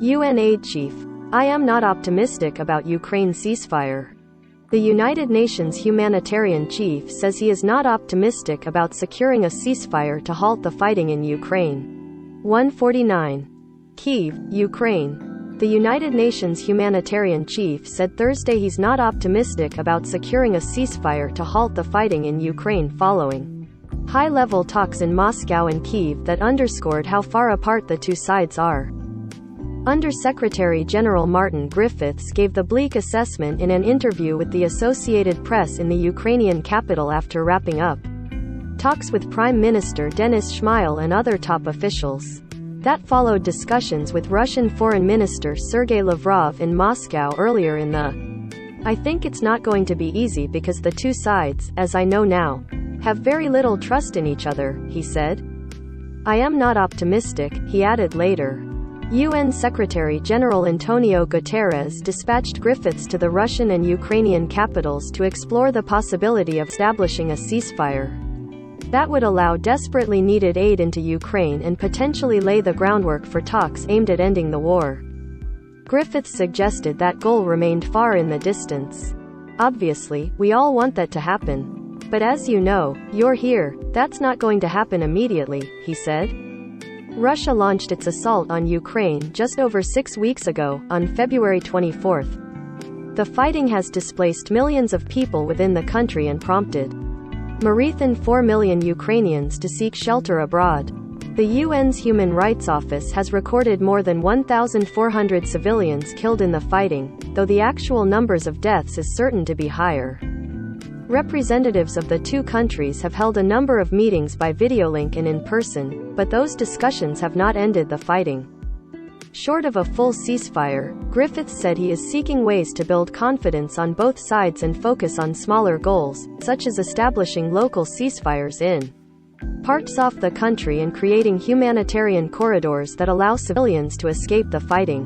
UN aid chief. I am not optimistic about Ukraine ceasefire. The United Nations humanitarian chief says he is not optimistic about securing a ceasefire to halt the fighting in Ukraine. 149. Kyiv, Ukraine. The United Nations humanitarian chief said Thursday he's not optimistic about securing a ceasefire to halt the fighting in Ukraine following high-level talks in Moscow and Kyiv that underscored how far apart the two sides are. Under-Secretary General Martin Griffiths gave the bleak assessment in an interview with the Associated Press in the Ukrainian capital after wrapping up talks with Prime Minister Denis Shmyhal and other top officials. That followed discussions with Russian Foreign Minister Sergei Lavrov in Moscow earlier in the I think it's not going to be easy because the two sides, as I know now, have very little trust in each other, he said. I am not optimistic, he added later. UN Secretary-General Antonio Guterres dispatched Griffiths to the Russian and Ukrainian capitals to explore the possibility of establishing a ceasefire that would allow desperately needed aid into Ukraine and potentially lay the groundwork for talks aimed at ending the war. Griffiths suggested that goal remained far in the distance. Obviously, we all want that to happen. But as you know, you're here, that's not going to happen immediately, he said. Russia launched its assault on Ukraine just over 6 weeks ago, on February 24. The fighting has displaced millions of people within the country and prompted more than 4 million Ukrainians to seek shelter abroad. The UN's Human Rights Office has recorded more than 1,400 civilians killed in the fighting, though the actual numbers of deaths is certain to be higher. Representatives of the two countries have held a number of meetings by video link and in person, but those discussions have not ended the fighting. Short of a full ceasefire, Griffiths said he is seeking ways to build confidence on both sides and focus on smaller goals, such as establishing local ceasefires in parts of the country and creating humanitarian corridors that allow civilians to escape the fighting.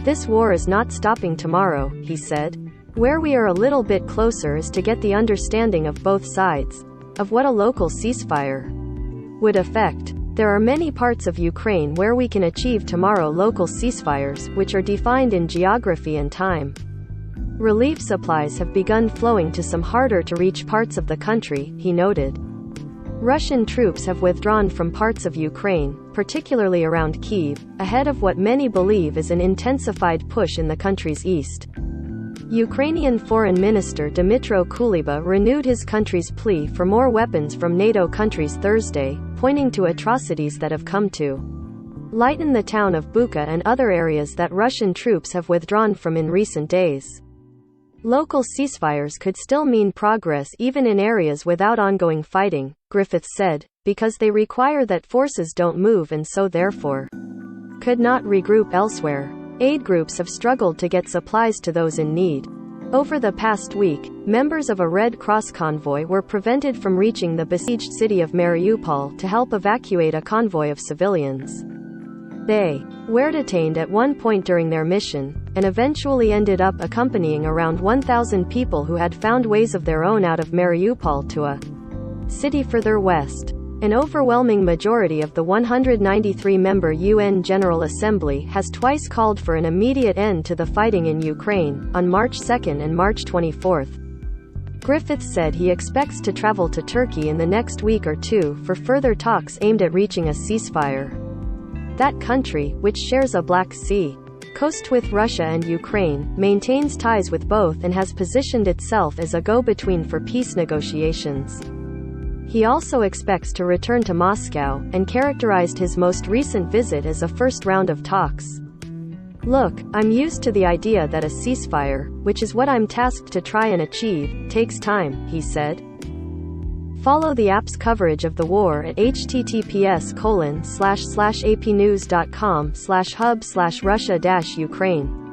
This war is not stopping tomorrow, he said. Where we are a little bit closer is to get the understanding of both sides of what a local ceasefire would affect. There are many parts of Ukraine where we can achieve tomorrow local ceasefires, which are defined in geography and time. Relief supplies have begun flowing to some harder-to-reach parts of the country, he noted. Russian troops have withdrawn from parts of Ukraine, particularly around Kyiv, ahead of what many believe is an intensified push in the country's east. Ukrainian Foreign Minister Dmytro Kuleba renewed his country's plea for more weapons from NATO countries Thursday, pointing to atrocities that have come to light in the town of Bucha and other areas that Russian troops have withdrawn from in recent days. Local ceasefires could still mean progress even in areas without ongoing fighting, Griffiths said, because they require that forces don't move and so therefore could not regroup elsewhere. Aid groups have struggled to get supplies to those in need. Over the past week, members of a Red Cross convoy were prevented from reaching the besieged city of Mariupol to help evacuate a convoy of civilians. They were detained at one point during their mission, and eventually ended up accompanying around 1,000 people who had found ways of their own out of Mariupol to a city further west. An overwhelming majority of the 193-member UN General Assembly has twice called for an immediate end to the fighting in Ukraine, on March 2 and March 24. Griffiths said he expects to travel to Turkey in the next week or two for further talks aimed at reaching a ceasefire. That country, which shares a Black Sea coast with Russia and Ukraine, maintains ties with both and has positioned itself as a go-between for peace negotiations. He also expects to return to Moscow, and characterized his most recent visit as a first round of talks. Look, I'm used to the idea that a ceasefire, which is what I'm tasked to try and achieve, takes time, he said. Follow the app's coverage of the war at https://apnews.com/hub/Russia-Ukraine.